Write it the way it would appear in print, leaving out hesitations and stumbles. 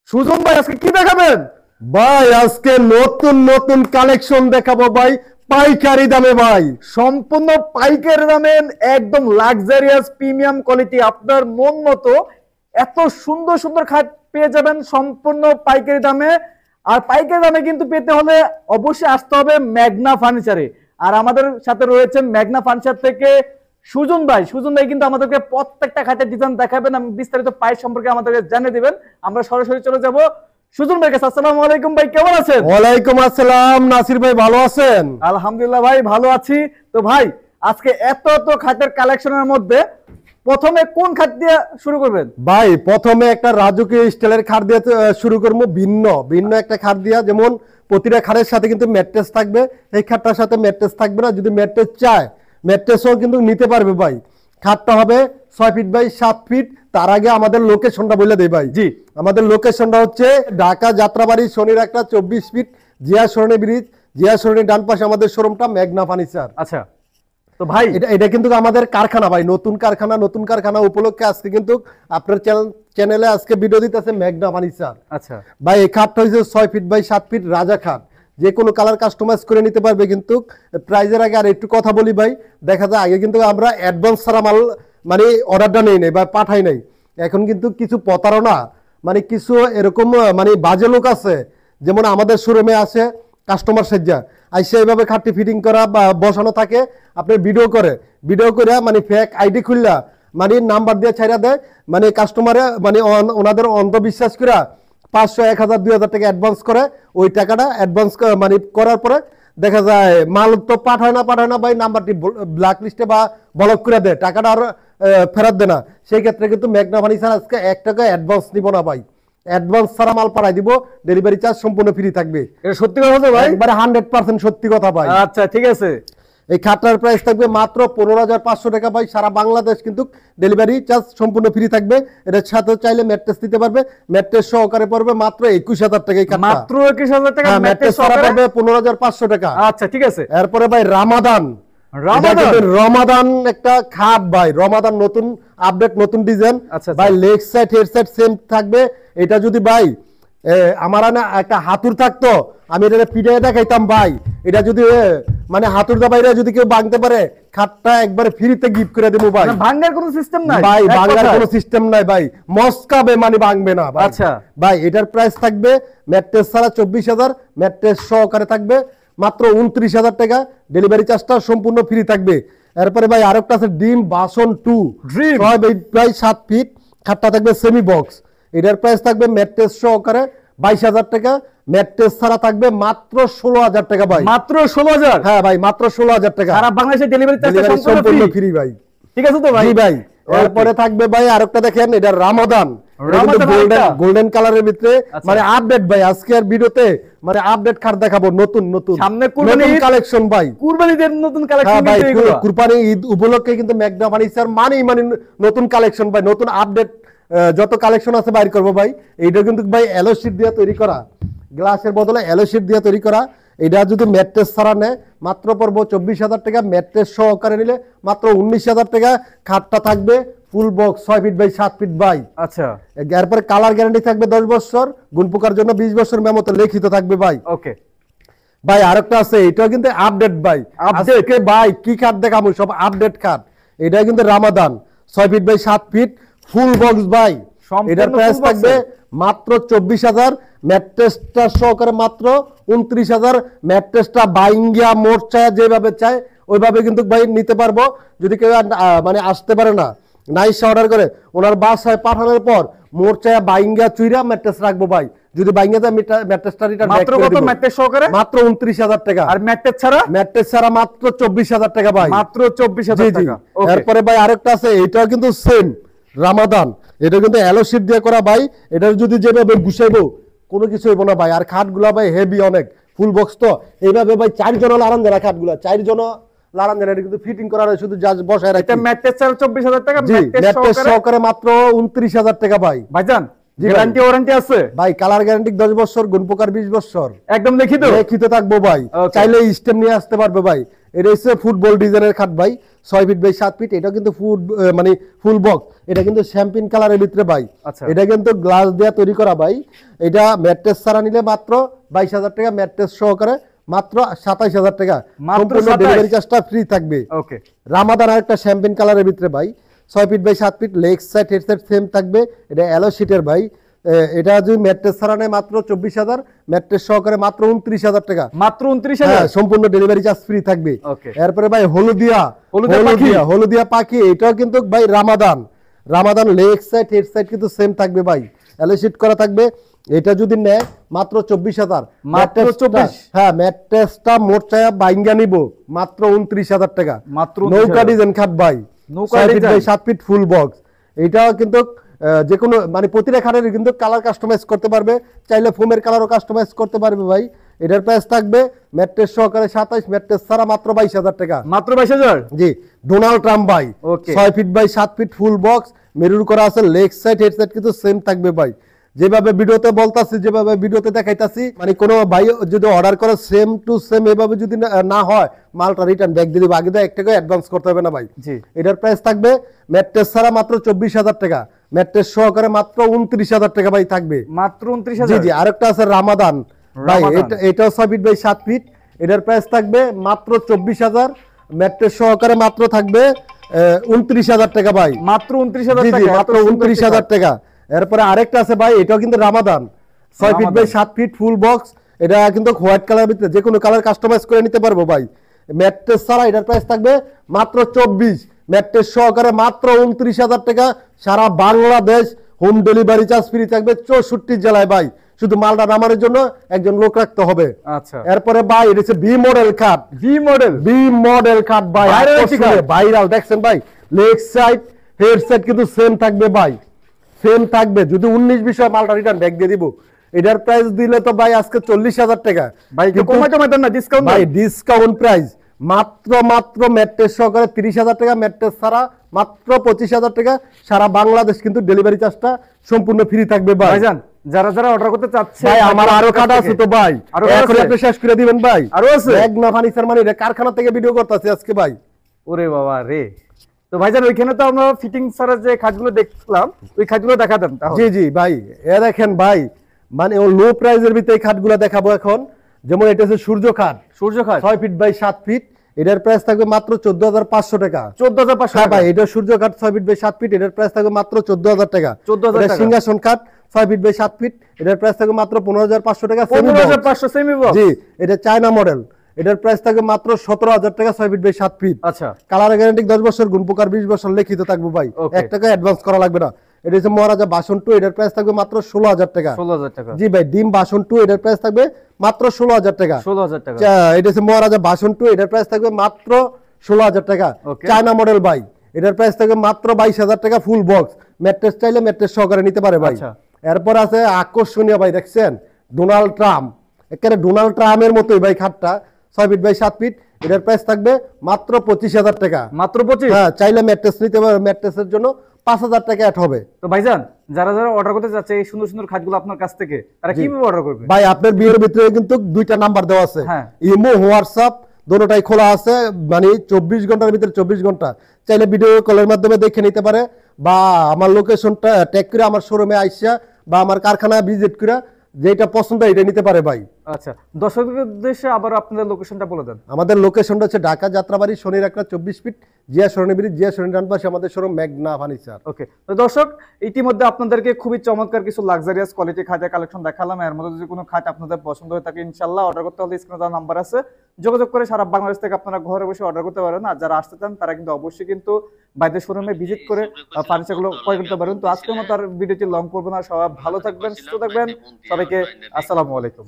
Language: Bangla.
সুজন ভাই আজকে কি দেখাবেন? ভাই আজকে নতুন নতুন কালেকশন দেখাবো ভাই, পাইকারি দামে ভাই, সম্পূর্ণ পাইকারি দামে, একদম লাক্সারিয়াস প্রিমিয়াম কোয়ালিটি, আপনার মন মতো এত সুন্দর সুন্দর খাট পেয়ে যাবেন সম্পূর্ণ পাইকারি দামে। আর পাইকারি দামে কিন্তু পেতে হলে অবশ্যই আসতে হবে মেঘনা ফার্নিচারে। আর আমাদের সাথে রয়েছেন মেঘনা ফার্নিচার থেকে সুজন ভাই কিন্তু আমাদেরকে প্রত্যেকটা খাটের ডিজাইন দেখাবেন, বিস্তারিত প্রাইস সম্পর্কে আমাদেরকে জানিয়ে দিবেন। আমরা সরাসরি চলে যাব সুজন ভাইয়ের কাছে। আসসালামু আলাইকুম ভাই, কেমন আছেন? ওয়ালাইকুম আসসালাম নাসির ভাই, ভালো আছেন? আলহামদুলিল্লাহ ভাই, ভালো আছি। তো ভাই আজকে এত খাটের কালেকশনের মধ্যে প্রথমে কোন খাট দিয়ে শুরু করবেন? ভাই প্রথমে একটা রাজকীয় স্টাইলের খাট দিয়ে শুরু করবো, ভিন্ন ভিন্ন একটা খাট দিয়া। যেমন প্রতিটা খাটের সাথে কিন্তু ম্যাট্রেস থাকবে, এই খাটটার সাথে ম্যাট্রেস থাকবে না। যদি ম্যাট্রেস চায় ম্যাট্রেসও কিন্তু নিতে পারবে ভাই। খাটটা হবে 6 ফিট বাই 7 ফিট। তার আগে আমাদের লোকেশনটা বলে দেই ভাই। জি, আমাদের লোকেশনটা হচ্ছে ঢাকা যাত্রাবাড়ি শনির একটা 24 ফিট, জিয়া সরণি ব্রিজ, জিয়া সরণি ডান পাশে আমাদের শোরুমটা মেঘনা ফার্নিচার। আচ্ছা। তো ভাই এটা কিন্তু আমাদের কারখানা ভাই, নতুন কারখানা উপলক্ষে আজকে কিন্তু আপনার চ্যানেলে আজকে ভিডিও দিতেছে মেঘনা ফার্নিচার। আচ্ছা ভাই এই খাটটা হচ্ছে 6 ফিট বাই 7 ফিট রাজা খাট, যে কোনো কালার কাস্টমাইজ করে নিতে পারবে। কিন্তু প্রাইজের আগে আর একটু কথা বলি ভাই, দেখা যায় আগে কিন্তু আমরা অ্যাডভান্স ছাড়া মাল মানে অর্ডারটা নেই বা পাঠাই নাই। এখন কিন্তু কিছু প্রতারণা মানে কিছু এরকম মানে বাজে লোক আছে, যেমন আমাদের শোরুমে আছে কাস্টমার সেজা আইসে এইভাবে খাটটি ফিটিং করা বা বসানো থাকে, আপনি ভিডিও করে মানে ফেক আইডি খুললা মানে নাম্বার দিয়ে ছাইরা দেয়, মানে কাস্টমারে মানে ওনাদের অন্ধবিশ্বাস করে 500, 1000, 2000 টাকা অ্যাডভান্স করে। ওই টাকাটা অ্যাডভান্স মানে করার পরে দেখা যায় মাল তো পাঠায় না ভাই, নাম্বারটি ব্ল্যাক লিস্টে বা ব্লক করে দেয়, টাকাটা আর ফেরত দেয় না। সেই ক্ষেত্রে কিন্তু মেঘনা ফার্নিচার আজকে 1 টাকা অ্যাডভান্স নিব না ভাই, অ্যাডভান্স ছাড়া মাল পাঠাই দিব, ডেলিভারি চার্জ সম্পূর্ণ ফ্রি থাকবে। এটা সত্যি কথা ভাই? একবারে 100% সত্যি কথা ভাই। আচ্ছা ঠিক আছে। এই খাটটার প্রাইস থাকবে মাত্র 15,500 টাকা ভাই, সারা বাংলাদেশ কিন্তু ডেলিভারি চার্জ সম্পূর্ণ ফ্রি থাকবে। এটার সাথে চাইলে ম্যাট্রেস দিতে পারবে, ম্যাট্রেস সহকারে পড়বে মাত্র 21,000 টাকা। এই খাটটা মাত্র 21,000 টাকা ম্যাট্রেস সহকারে পড়বে 15,500 টাকা। আচ্ছা ঠিক আছে। এরপরে ভাই রমাদান একটা খাট ভাই, রমাদান নতুন আপডেট, নতুন ডিজাইন ভাই। Leg side head side same থাকবে। এটা যদি ভাই আমার না একটা হাতুর থাকতো, আমি এটা পিঠে দেখাইতাম ভাই। এটা যদি মানে হাতুর দা বাইরে যদি কেউ ভাঙতে পারে, খাটটা একবারে ফ্রিতে গিফট করে দেবো ভাই। ভাঙার কোনো সিস্টেম নাই ভাই, ভাঙার কোনো সিস্টেম নাই ভাই, মস্কাবে মানে ভাঙবে না ভাই। আচ্ছা ভাই এটার প্রাইস থাকবে ম্যাট্রেস ছাড়া 24,000, ম্যাট্রেস সহকারে থাকবে মাত্র 29,000 টাকা, ডেলিভারি চার্জটা সম্পূর্ণ ফ্রি থাকবে। এরপরে ভাই আরেকটা আছে ডিম বাসন 2, 6 7 ফিট, খাটটা থাকবে সেমি বক্স। এটার প্রাইস থাকবে ম্যাট্রেস সহকারে 22,000 টাকা, ম্যাট্রেস ছাড়া থাকবে মাত্র 16,000 টাকা ভাই। মাত্র 16,000? হ্যাঁ ভাই, মাত্র 16,000 টাকা, সারা বাংলাদেশে ডেলিভারি চার্জ সম্পূর্ণ ফ্রি ভাই। ঠিক আছে তো ভাই? জি ভাই। এরপরে থাকবে ভাই আরেকটা দেখেন, এটা রমাদান গোল্ডেন কালারের ভিতরে মানে আপডেট ভাই। আজকের ভিডিওতে মানে আপডেট খাট দেখাবো, নতুন সামনে কুরবানির কালেকশন ভাই, কুরবানিদের নতুন কালেকশন। ভাই কুরবানি ঈদ উপলক্ষে কিন্তু মেঘনা ফার্নিচার মানে নতুন কালেকশন ভাই, নতুন আপডেট যত কালেকশন আছে বাইর করবো ভাই। এইটা কিন্তু ভাই এলো শীট দিয়ে তৈরি করা, গ্লাসের বদলে এলো শীট দিয়ে তৈরি করা। এটা যদি ম্যাট্রেস ছাড়া নেয় মাত্র পড়বো 24,000 টাকা, ম্যাট্রেস সহকারে নিলে মাত্র 19,000 টাকা। খাটটা থাকবে full box 6 feet by 7 feet ভাই। আচ্ছা। এরপরে কালার গ্যারান্টি থাকবে 10 বছর, গুণপোকার জন্য 20 বছর মেমোতে লিখিত থাকবে ভাই। ওকে ভাই আরেকটা আছে, এটাও কিন্তু আপডেট ভাই। আজকে ভাই কি খাট দেখাবো, সব আপডেট খাট। এটা কিন্তু Ramadan 6 feet by 7 feet full box ভাই। এটার প্রাইস থাকবে মাত্র 24,000, ম্যাট্রেসটা সহকারে মাত্র 29,000। ম্যাট্রেসটা বাইঙ্গিয়া মোরচায়া যেভাবে চায় ওইভাবে কিন্তু ভাই নিতে পারবো। যদি কেউ মানে আসতে পারে না, নাইস অর্ডার করে ওনার বাসায় পাঠানোর পর মোরচায়া বাইঙ্গিয়া চুইরা ম্যাট্রেস রাখবো ভাই। যদি বাইঙ্গিয়া ম্যাট্রেসটা রিটার্ন মাত্র কত? ম্যাট্রেস সহকারে মাত্র 29,000 টাকা। আর ম্যাট্রেস ছাড়া মাত্র 24,000 টাকা ভাই, মাত্র 24,000 টাকা। এরপরে ভাই আরেকটা আছে, এটাও কিন্তু সেম রমাদান। এটা কিন্তু এলো শীট দিয়ে করা ভাই। এটা যদি যেভাবে গুছাইবো কোনো কিছু হইব না ভাই। আর খাটগুলা ভাই হেভি অনেক, ফুল বক্স তো এইভাবে ভাই 4 জন লারান দেয় খাটগুলা, 4 জন লারান দেয়। এটা কিন্তু ফিটিং করা হয়, শুধু জাস্ট বসায় রাখতে। এটা ম্যাট্রেস ছাড়া 24,000 টাকা, ম্যাট্রেস সহকারে মাত্র 29,000 টাকা ভাই। ভাইজান গ্যারান্টি ওয়ারেন্টি আছে ভাই, কালার গ্যারান্টি 10 বছর, গুণপোকার 20 বছর, একদম লিখিত থাকবো ভাই। চাইলে স্টেম নিয়ে আসতে পারবে ভাই। এটা হচ্ছে ফুটবল ডিজাইনের খাট ভাই, 6 ফিট বাই 7 ফিট। এটা কিন্তু মানে ফুল বক্স, এটা কিন্তু শ্যাম্পিন কালারের ভিতরে ভাই। আচ্ছা। এটা কিন্তু গ্লাস দিয়ে তৈরি করা ভাই। এটা ম্যাট্রেস ছাড়া নিলে মাত্র 22,000 টাকা, ম্যাট্রেস সহকারে মাত্র 27,000 টাকা, মাত্র সম্পূর্ণ 27? ডেলিভারি চার্জটা ফ্রি থাকবে। ওকে। রামাদান আরেকটা শ্যাম্পিন কালারের ভিতরে ভাই, 6 feet by 7 feet, leg side head side same থাকবে। এটা অ্যালো শিটের ভাই। এটা যদি ম্যাট্রেস ছাড়া নেয় মাত্র 24,000, ম্যাট্রেস সহকারে মাত্র 29,000 টাকা, মাত্র 29,000। সম্পূর্ণ ডেলিভারি চার্জ ফ্রি থাকবে। ওকে। এরপরে ভাই হলুদিয়া পাখি, এটাও কিন্তু ভাই Ramadan leg side head side কিন্তু সেম থাকবে ভাই, অ্যালো শিট করা থাকবে। এটা যদি নেয় মাত্র 24,000, মাত্র 24। হ্যাঁ, ম্যাট্রেসটা মোট চায়া বাইঙ্গা নিব মাত্র 29,000 টাকা। মাত্র নৌকা ডিজাইন খাট ভাই, নৌকা 6 feet by design. 7 feet full box. এটাও কিন্তু যে কোনো মানে প্রতিটা খাটের কিন্তু কালার কাস্টমাইজ করতে পারবে, চাইলে ফোমের কালারও কাস্টমাইজ করতে পারবে ভাই। এটার প্রাইস থাকবে ম্যাট্রেস সহকারে 27, ম্যাট্রেস ছাড়া মাত্র 22,000 টাকা। মাত্র 22,000। জি, ডোনাল্ড ট্রাম্প ভাই, okay. 6 feet by 7 feet full box, mirror করা আছে, লেগ সাইড হেড সাইড কিন্তু সেম থাকবে ভাই। যেভাবে ভিডিওতে বলতাছি, যেভাবে ভিডিওতে দেখাইতাছি, মানে কোনো ভাই যদি অর্ডার করে সেম টু সেম এভাবে যদি না হয়, মালটা রিটার্ন ব্যাক দিয়ে দিব। আগে তো 1 টাকা অ্যাডভান্স করতে হবে না ভাই। জি। এটার প্রাইস থাকবে ম্যাট্রেস ছাড়া মাত্র 24,000 টাকা, ম্যাট্রেস সহকারে মাত্র 29,000 টাকা ভাই থাকবে। মাত্র জি 29,000। জি, আরেকটা আছে রামাদান ভাই, এটাও 6 ফিট বাই 7 ফিট। এটার প্রাইস থাকবে মাত্র 24,000, ম্যাট্রেস সহকারে মাত্র থাকবে 29,000 টাকা ভাই। মাত্র 29,000 জি জি, টাকা। মাত্র 29,000 টাকা। এরপরে আরেকটা আছে ভাই, এটাও কিন্তু Ramadan, 6 feet by 7 feet full box. এটা কিন্তু হোয়াইট কালার ভিতরে যে কোনো কালার কাস্টমাইজ করে নিতে পারবো ভাই। ম্যাট্রেস ছাড়া এটার প্রাইস থাকবে মাত্র 24, ম্যাট্রেস সহকারে মাত্র 29,000 টাকা। সারা Bangladesh home delivery charge free থাকবে 64 জেলায় ভাই। শুধু মালটা নামানোর জন্য একজন লোক রাখতে হবে। আচ্ছা। এরপরে ভাই এটা হচ্ছে বি মডেল খাট, ভি মডেল খাট ভাই, ভাইরাল দেখছেন ভাই, লেগ সাইড হেড সাইড কিন্তু সেম থাকবে ভাই, সেম থাকবে। যদি 19-20 মালটা রিটার্ন ব্যাক দিয়ে দিব। এটার প্রাইস দিলে তো ভাই আজকে 40,000 টাকা ভাই, একটু কমাই দেন না, ডিসকাউন্ট ভাই, ডিসকাউন্ট প্রাইস মাত্র ম্যাট্রেস সহকারে 30,000 টাকা, ম্যাট্রেস ছাড়া মাত্র 25,000 টাকা। সারা বাংলাদেশ কিন্তু ডেলিভারি চার্জটা সম্পূর্ণ ফ্রি থাকবে ভাই। ভাইজান, যারা অর্ডার করতে চাচ্ছে ভাই আমার আরো কাটা আছে তো ভাই, এখন আপনি শেষ করে দিবেন ভাই। আরো আছে? মেঘনা ফার্নিচার মানে এটা কারখানা থেকে ভিডিও করতেছে আজকে ভাই। ওরে বাবা রে। তো ভাইজান, ওইখানে তো আমরা ফিটিং ছাড়া যে খাটগুলো দেখলাম, ওই খাটগুলো দেখা দেন তাহলে। জি জি ভাই, দেখেন ভাই, মানে লো প্রাইজের ভিতরে এই খাটগুলো দেখাবো এখন। যেমন এটা হচ্ছে সূর্য খাট, 6 ফিট বাই 7 ফিট। এটার প্রাইস থাকবে মাত্র 14,500 টাকা। 14,500 ভাই, এটা সূর্য খাট 6 ফিট বাই 7 ফিট। এটার প্রাইস থাকবে মাত্র 14,000 টাকা। 14,000 টাকা। সিংহাসন খাট 6 ফিট বাই 7 ফিট। এটার প্রাইস থাকবে মাত্র 15,500 টাকা। 15,500 সেমি বক্স। জি, এটা চায়না মডেল। এটার প্রাইস থাকবে মাত্র 17,000 টাকা, 6 ফিট বাই 7 ফিট। আচ্ছা। কালার গ্যারান্টি 10 বছর, গুণপোকার 20 বছর লিখিত থাকবে ভাই। 1 টাকা অ্যাডভান্স করা লাগবে না। এটা হচ্ছে মহারাজা বাসন 2, এটার প্রাইস থাকবে মাত্র 16,000 টাকা। 16,000 টাকা। জি ভাই, ডিম বাসন 2, এটার প্রাইস থাকবে মাত্র 16,000 টাকা। 16,000 টাকা। এটা হচ্ছে মহারাজা বাসন 2, এটার প্রাইস থাকবে মাত্র 16,000 টাকা। চায়না মডেল ভাই, এটার প্রাইস থাকবে মাত্র 22,000 টাকা ফুল বক্স। ম্যাট্রেস চাইলে ম্যাট্রেস সহকারে নিতে পারে ভাই। এরপর আছে আকর্ষণীয় ভাই, দেখছেন ডোনাল্ড ট্রাম্প, একেবারে ডোনাল্ড ট্রাম্পের মতোই ভাই খাটটা, 6 ফিট বাই 7 ফিট। এটার প্রাইস থাকবে মাত্র 25,000 টাকা। মাত্র 25? হ্যাঁ, চাইলে ম্যাট্রেস নিতে পারে, ম্যাট্রেসের জন্য 5,000 টাকা অ্যাড হবে। তো ভাইজান, যারা অর্ডার করতে যাচ্ছে এই সুন্দর সুন্দর খাটগুলো আপনার কাছ থেকে, তারা কিভাবে অর্ডার করবে? ভাই, আপনার বিয়ের ভিতরে কিন্তু 2টা নাম্বার দেওয়া আছে, ইমো হোয়াটসঅ্যাপ দুটোটাই খোলা আছে, মানে 24 ঘন্টার ভিতরে 24 ঘন্টা। চাইলে ভিডিও কলের মাধ্যমে দেখে নিতে পারে, বা আমার লোকেশনটা ট্যাগ করে আমার শোরুমে আইসা বা আমার কারখানা ভিজিট করে যেটা পছন্দ এটা নিতে পারে ভাই। আচ্ছা, দর্শকদের উদ্দেশ্যে আবার আপনাদের লোকেশনটা বলে দেন। আমাদের লোকেশনটা হচ্ছে ঢাকা যাত্রাবাড়ি, শনি রাখরা 24 ফিট, জিয়া সরণি ব্রিজ, জিয়া সরণি ডান পাশে আমাদের শোরুম মেঘনা ফার্নিচার। ওকে। তো দর্শক, ইতিমধ্যে আপনাদেরকে খুবই চমৎকার কিছু লাক্সারিয়াস কোয়ালিটি খাটের কালেকশন দেখালাম। এর মধ্যে যদি কোনো খাট আপনাদের পছন্দ হয়ে থাকে, ইনশাআল্লাহ অর্ডার করতে হলে স্ক্রিনে দেওয়া নাম্বার আছে, যোগাযোগ করে সারা বাংলাদেশ থেকে আপনারা ঘরে বসে অর্ডার করতে পারেন। আর যারা আসতে চান তারা কিন্তু অবশ্যই কিন্তু বাইরের শোরুমে ভিজিট করে ফার্নিচারগুলো ক্রয় করতে পারেন। তো আজকের মতো আর ভিডিওটি লং করবো না, সবাই ভালো থাকবেন, সুস্থ থাকবেন, সবাইকে আসসালামু আলাইকুম।